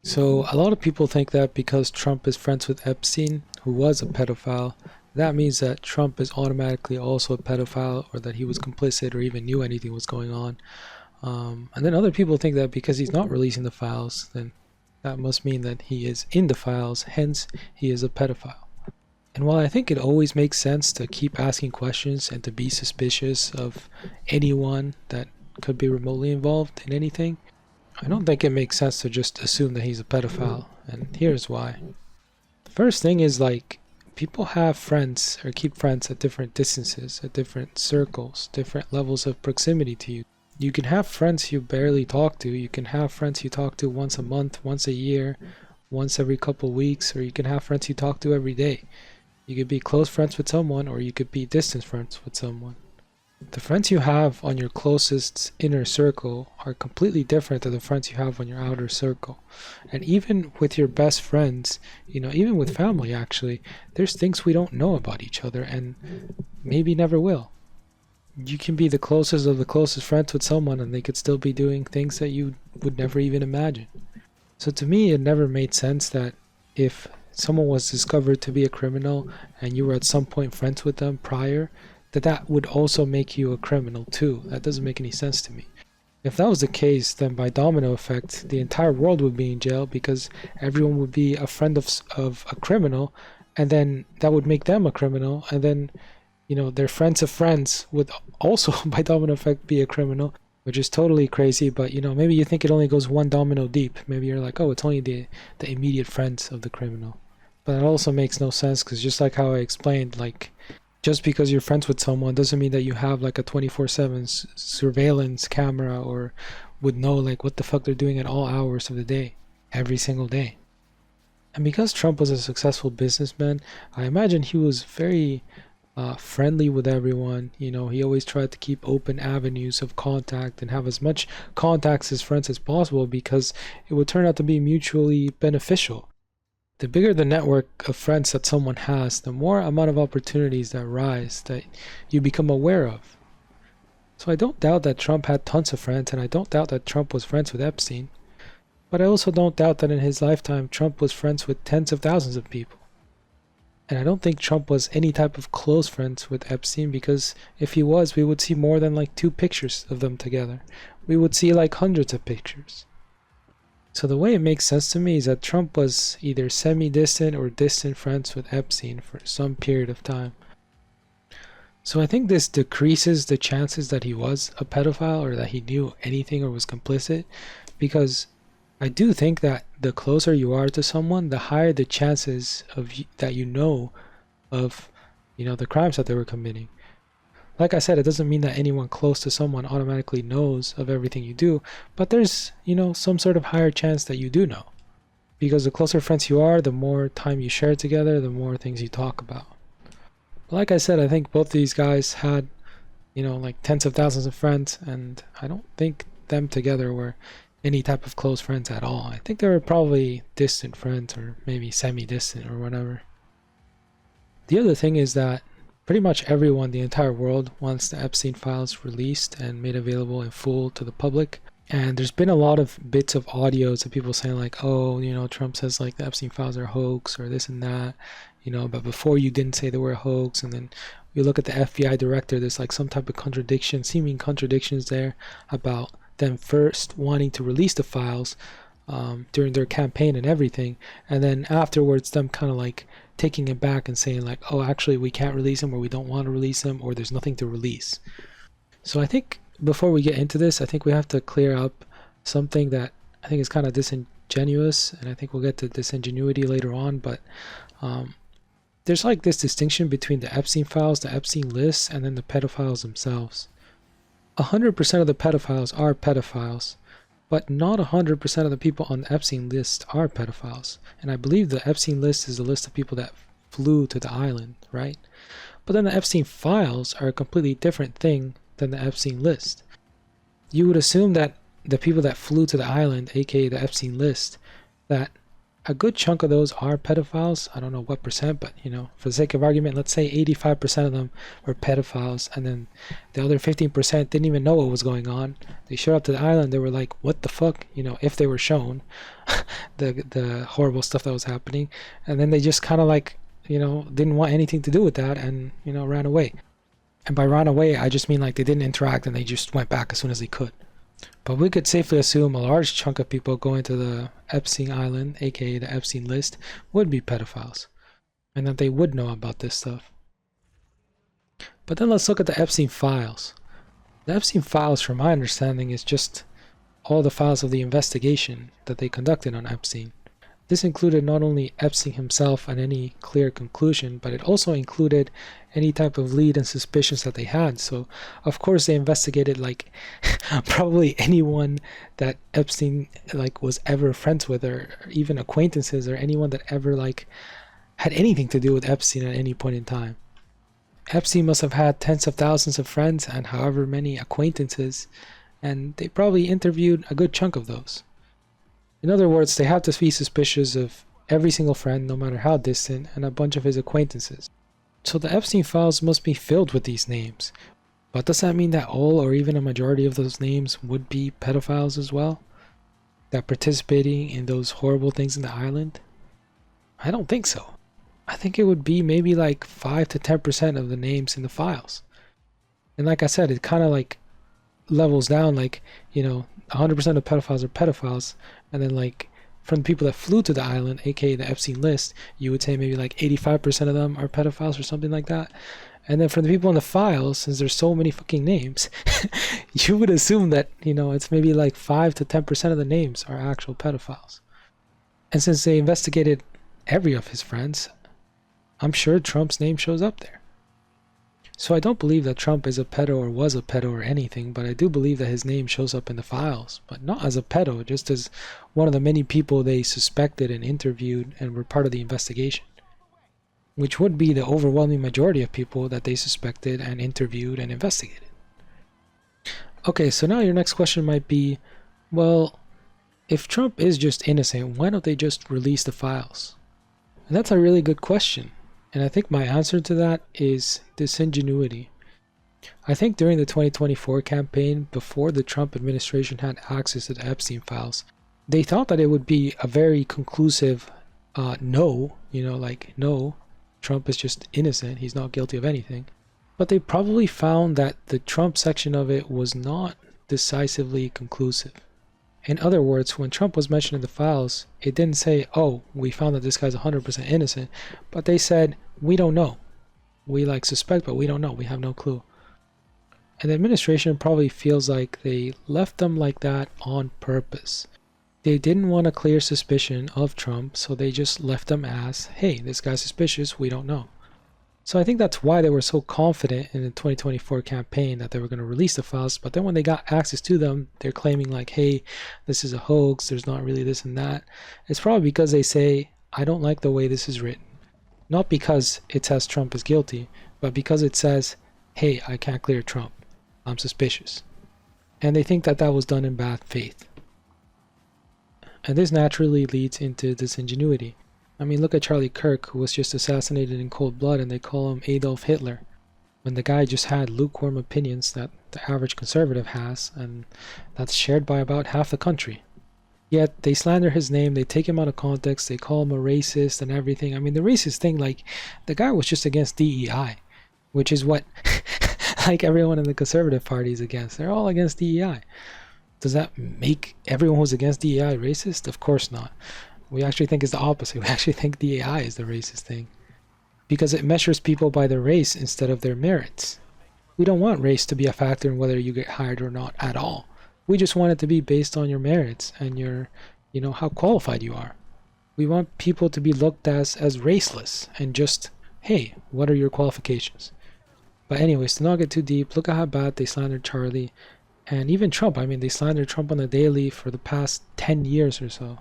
So a lot of people think that because Trump is friends with Epstein, who was a pedophile, that means that Trump is automatically also a pedophile, or that he was complicit or even knew anything was going on. And then other people think that because he's not releasing the files, then that must mean that he is in the files, hence he is a pedophile. And while I think it always makes sense to keep asking questions and to be suspicious of anyone that could be remotely involved in anything, I don't think it makes sense to just assume that he's a pedophile, and here's why. The first thing is, like, people have friends or keep friends at different distances, at different circles, different levels of proximity to you. You can have friends you barely talk to, you can have friends you talk to once a month, once a year, once every couple weeks, or you can have friends you talk to every day. You could be close friends with someone, or you could be distant friends with someone. The friends you have on your closest inner circle are completely different than the friends you have on your outer circle. And even with your best friends, even with family actually, there's things we don't know about each other and maybe never will. You can be the closest of the closest friends with someone and they could still be doing things that you would never even imagine. So to me, it never made sense that if someone was discovered to be a criminal and you were at some point friends with them prior, that would also make you a criminal too. That doesn't make any sense to me. If that was the case, then by domino effect, the entire world would be in jail because everyone would be a friend of a criminal, and then that would make them a criminal, and then, their friends of friends would also, by domino effect, be a criminal, which is totally crazy. But, maybe you think it only goes one domino deep. Maybe you're like, oh, it's only the immediate friends of the criminal. But it also makes no sense because just like how I explained, like, just because you're friends with someone doesn't mean that you have like a 24/7 surveillance camera or would know like what the fuck they're doing at all hours of the day, every single day. And because Trump was a successful businessman, I imagine he was very friendly with everyone. He always tried to keep open avenues of contact and have as much contacts as friends as possible because it would turn out to be mutually beneficial. The bigger the network of friends that someone has, the more amount of opportunities that rise that you become aware of. So I don't doubt that Trump had tons of friends, and I don't doubt that Trump was friends with Epstein. But I also don't doubt that in his lifetime, Trump was friends with tens of thousands of people. And I don't think Trump was any type of close friends with Epstein, because if he was, we would see more than like 2 pictures of them together. We would see like hundreds of pictures. So the way it makes sense to me is that Trump was either semi-distant or distant friends with Epstein for some period of time. So I think this decreases the chances that he was a pedophile or that he knew anything or was complicit, because I do think that the closer you are to someone, the higher the chances of that of the crimes that they were committing. Like I said, it doesn't mean that anyone close to someone automatically knows of everything you do, but there's, some sort of higher chance that you do know. Because the closer friends you are, the more time you share together, the more things you talk about. But like I said, I think both these guys had, like tens of thousands of friends, and I don't think them together were any type of close friends at all. I think they were probably distant friends, or maybe semi-distant or whatever. The other thing is that pretty much everyone, the entire world, wants the Epstein files released and made available in full to the public. And there's been a lot of bits of audios of people saying like, oh, Trump says like the Epstein files are a hoax or this and that, but before you didn't say they were a hoax. And then we look at the FBI director, there's like some type of contradiction, seeming contradictions there about them first wanting to release the files during their campaign and everything, and then afterwards them kind of like taking it back and saying like, oh, actually we can't release them, or we don't want to release them, or there's nothing to release. So I think before we get into this, I think we have to clear up something that I think is kind of disingenuous, and I think we'll get to disingenuity later on, but there's like this distinction between the Epstein files, the Epstein lists, and then the pedophiles themselves. 100% of the pedophiles are pedophiles, but not 100% of the people on the Epstein list are pedophiles. And I believe the Epstein list is the list of people that flew to the island, right? But then the Epstein files are a completely different thing than the Epstein list. You would assume that the people that flew to the island, aka the Epstein list, that a good chunk of those are pedophiles. I don't know what percent, but for the sake of argument, let's say 85% of them were pedophiles, and then the other 15% didn't even know what was going on. They showed up to the island, they were like, what the fuck, if they were shown the horrible stuff that was happening, and then they just kind of like, didn't want anything to do with that, and ran away. And by ran away, I just mean like they didn't interact and they just went back as soon as they could. But we could safely assume a large chunk of people going to the Epstein Island, aka the Epstein list, would be pedophiles, and that they would know about this stuff. But then let's look at the Epstein files. The Epstein files, from my understanding, is just all the files of the investigation that they conducted on Epstein. This included not only Epstein himself and any clear conclusion, but it also included any type of lead and suspicions that they had. So, of course, they investigated like probably anyone that Epstein like was ever friends with, or even acquaintances, or anyone that ever like had anything to do with Epstein at any point in time. Epstein must have had tens of thousands of friends and however many acquaintances, and they probably interviewed a good chunk of those. In other words, they have to be suspicious of every single friend, no matter how distant, and a bunch of his acquaintances. So the Epstein files must be filled with these names. But does that mean that all or even a majority of those names would be pedophiles as well? That participating in those horrible things in the island? I don't think so. I think it would be maybe like 5 to 10% of the names in the files. And like I said, it kind of like levels down, like 100% of pedophiles are pedophiles, and then like from the people that flew to the island, aka the Epstein list, you would say maybe like 85% of them are pedophiles or something like that. And then from the people in the files, since there's so many fucking names, you would assume that it's maybe like 5 to 10% of the names are actual pedophiles. And since they investigated every of his friends, I'm sure Trump's name shows up there. So I don't believe that Trump is a pedo or was a pedo or anything, but I do believe that his name shows up in the files, but not as a pedo, just as one of the many people they suspected and interviewed and were part of the investigation, which would be the overwhelming majority of people that they suspected and interviewed and investigated. Okay, so now your next question might be, well, if Trump is just innocent, why don't they just release the files? And that's a really good question. And I think my answer to that is disingenuity. I think during the 2024 campaign, before the Trump administration had access to the Epstein files, they thought that it would be a very conclusive no, no, Trump is just innocent, he's not guilty of anything. But they probably found that the Trump section of it was not decisively conclusive. In other words, when Trump was mentioned in the files, it didn't say, oh, we found that this guy's 100% innocent, but they said, we don't know. We suspect, but we don't know. We have no clue. And the administration probably feels like they left them like that on purpose. They didn't want a clear suspicion of Trump, so they just left them as, hey, this guy's suspicious, we don't know. So I think that's why they were so confident in the 2024 campaign that they were going to release the files, but then when they got access to them, they're claiming like, hey, this is a hoax, there's not really this and that. It's probably because they say, I don't like the way this is written. Not because it says Trump is guilty, but because it says, hey, I can't clear Trump, I'm suspicious. And they think that that was done in bad faith. And this naturally leads into disingenuity. I mean, look at Charlie Kirk, who was just assassinated in cold blood, and they call him Adolf Hitler, when the guy just had lukewarm opinions that the average conservative has, and that's shared by about half the country. Yet they slander his name, they take him out of context, they call him a racist and everything. I mean, the racist thing, like, the guy was just against DEI, which is what like everyone in the conservative party is against. They're all against DEI. Does that make everyone who's against DEI racist? Of course not. We actually think it's the opposite. We actually think DEI is the racist thing, because it measures people by their race instead of their merits. We don't want race to be a factor in whether you get hired or not at all. We just want it to be based on your merits and your, how qualified you are. We want people to be looked as raceless and just, hey, what are your qualifications? But anyways, to not get too deep, look at how bad they slandered Charlie and even Trump. I mean, they slandered Trump on the daily for the past 10 years or so.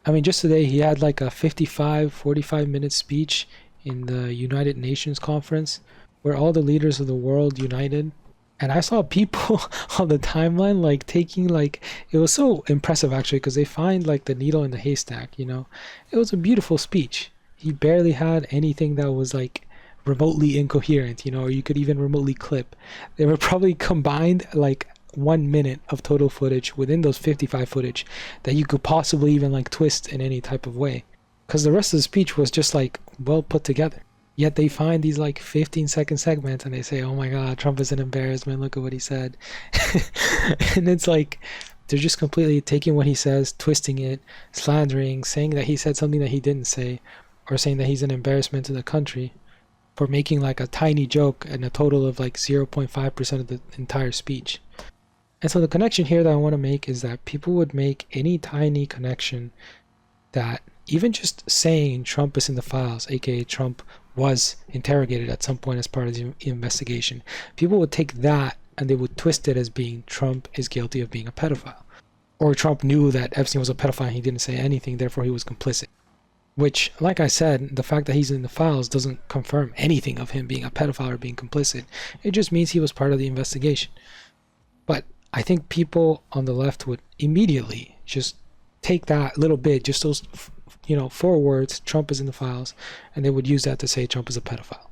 I mean, just today he had like a 45-minute speech in the United Nations conference where all the leaders of the world united, And I saw people on the timeline like taking like it was so impressive actually because they find like the needle in the haystack, you know. It was a beautiful speech. He barely had anything that was like remotely incoherent, you know, or you could even remotely clip. They were probably combined like 1 minute of total footage within those 55 footage that you could possibly even like twist in any type of way. Because the rest of the speech was just like well put together. Yet they find these like 15-second segments and they say, oh my God, Trump is an embarrassment. Look at what he said. And it's like they're just completely taking what he says, twisting it, slandering, saying that he said something that he didn't say, or saying that he's an embarrassment to the country for making like a tiny joke and a total of like 0.5% of the entire speech. And so the connection here that I want to make is that people would make any tiny connection that even just saying Trump is in the files, aka Trump was interrogated at some point as part of the investigation, people would take that and they would twist it as being Trump is guilty of being a pedophile. Or Trump knew that Epstein was a pedophile and he didn't say anything, therefore he was complicit. Which, like I said, the fact that he's in the files doesn't confirm anything of him being a pedophile or being complicit. It just means he was part of the investigation. But I think people on the left would immediately just take that little bit, just those, 4 words, Trump is in the files, and they would use that to say Trump is a pedophile.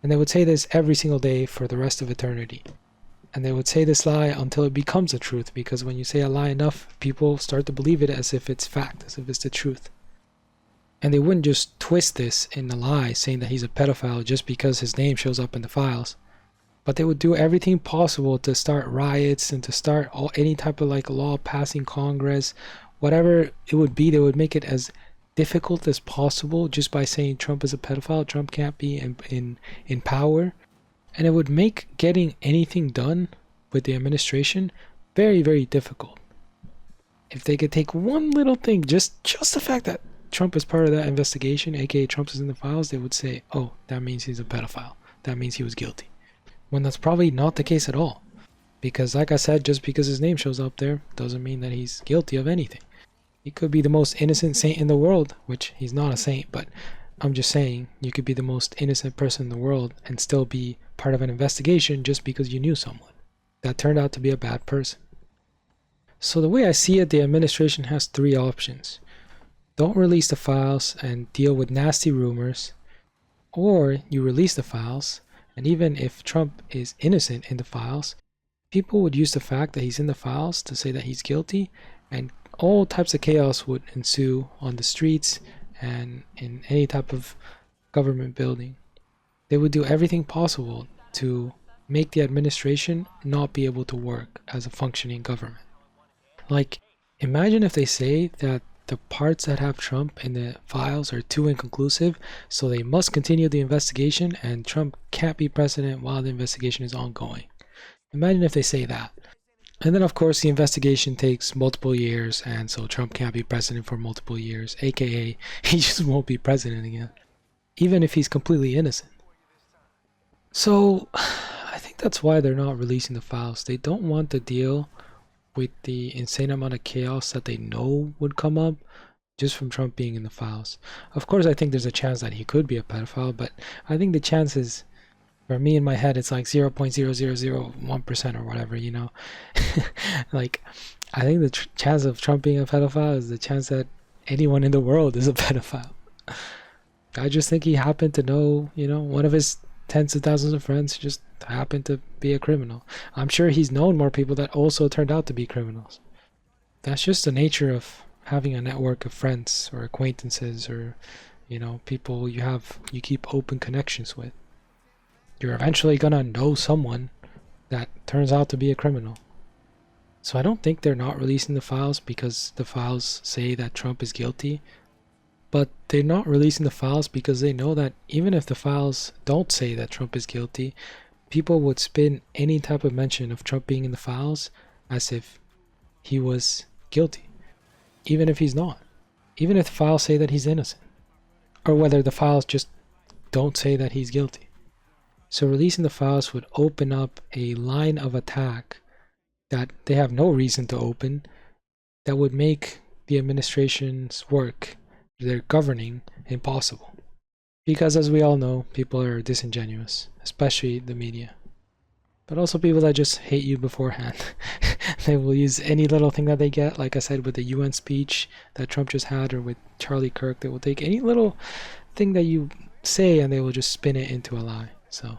And they would say this every single day for the rest of eternity. And they would say this lie until it becomes a truth, because when you say a lie enough, people start to believe it as if it's fact, as if it's the truth. And they wouldn't just twist this in a lie, saying that he's a pedophile just because his name shows up in the files. But they would do everything possible to start riots and to start any type of like law passing Congress, whatever it would be. They would make it as difficult as possible just by saying Trump is a pedophile. Trump can't be in power, and it would make getting anything done with the administration very, very difficult. If they could take one little thing, just the fact that Trump is part of that investigation, aka Trump is in the files, they would say, oh, that means he's a pedophile. That means he was guilty. When that's probably not the case at all. Because like I said, just because his name shows up there doesn't mean that he's guilty of anything. He could be the most innocent saint in the world, which he's not a saint, but I'm just saying you could be the most innocent person in the world and still be part of an investigation just because you knew someone that turned out to be a bad person. So the way I see it, the administration has 3 options. Don't release the files and deal with nasty rumors, or you release the files, and even if Trump is innocent in the files, people would use the fact that he's in the files to say that he's guilty, and all types of chaos would ensue on the streets and in any type of government building. They would do everything possible to make the administration not be able to work as a functioning government. Like, imagine if they say that the parts that have Trump in the files are too inconclusive, so they must continue the investigation and Trump can't be president while the investigation is ongoing. Imagine if they say that. And then, of course, the investigation takes multiple years, and so Trump can't be president for multiple years, aka he just won't be president again, even if he's completely innocent. So, I think that's why they're not releasing the files. They don't want to deal with the insane amount of chaos that they know would come up just from Trump being in the files. Of course, I think there's a chance that he could be a pedophile, but I think the chances, for me in my head, it's like 0.0001% or whatever, you know? Like, I think the chance of Trump being a pedophile is the chance that anyone in the world is a pedophile. I just think he happened to know, one of his tens of thousands of friends just happened to be a criminal. I'm sure he's known more people that also turned out to be criminals. That's just the nature of having a network of friends or acquaintances or, people you keep open connections with. You're eventually gonna know someone that turns out to be a criminal. So I don't think they're not releasing the files because the files say that Trump is guilty. But they're not releasing the files because they know that even if the files don't say that Trump is guilty, people would spin any type of mention of Trump being in the files as if he was guilty, even if he's not. Even if the files say that he's innocent, or whether the files just don't say that he's guilty. So releasing the files would open up a line of attack that they have no reason to open that would make the administration's work, their governing, impossible. Because as we all know, people are disingenuous, especially the media. but also people that just hate you beforehand. They will use any little thing that they get, like I said with the UN speech that Trump just had, or with Charlie Kirk. They will take any little thing that you say and they will just spin it into a lie. So